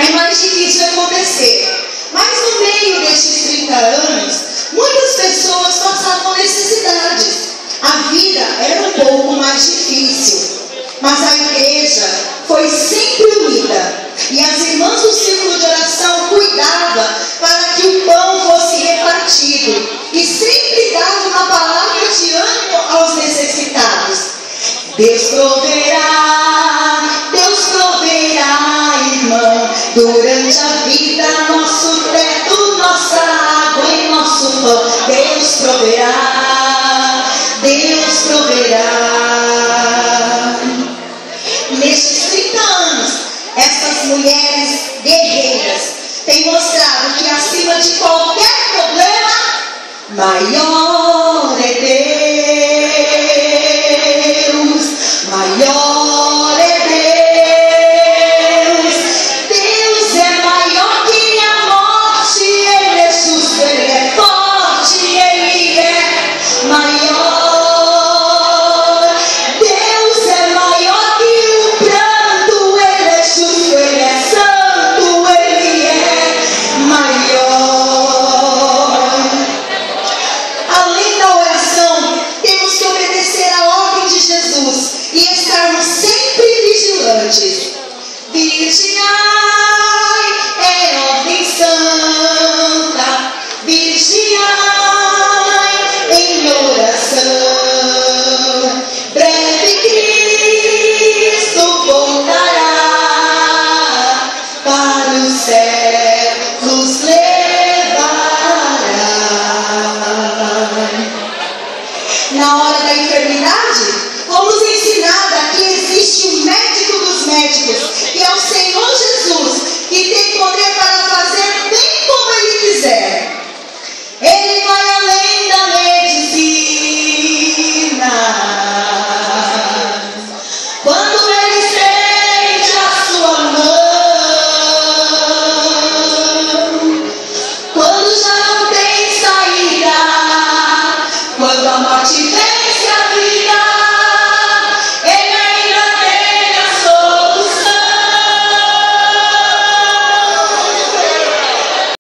é mais difícil acontecer. Mas no meio destes 30 anos, muitas pessoas passavam necessidades. A vida era um pouco mais difícil, mas a igreja foi sempre unida. E as irmãs do círculo de oração cuidavam para que o pão fosse repartido. E sempre davam uma palavra de ânimo aos necessitados. Deus proverá, irmão, durante a vida, nosso teto, nossa água e nosso pão. Deus proverá, Deus proverá. Nestes 30 anos, essas mulheres guerreiras têm mostrado que acima de qualquer problema, maior é Deus, maior é Deus. Deus é maior que a morte, Ele é justo, Ele é forte, Ele é maior. Deus é maior que o pranto, Ele é justo, Ele é santo, Ele é maior. Além da oração, temos que obedecer à ordem de Jesus e estarmos sempre vigilantes. Vigiai é ordem santa, vigiai em oração. Breve Cristo voltará para o céu.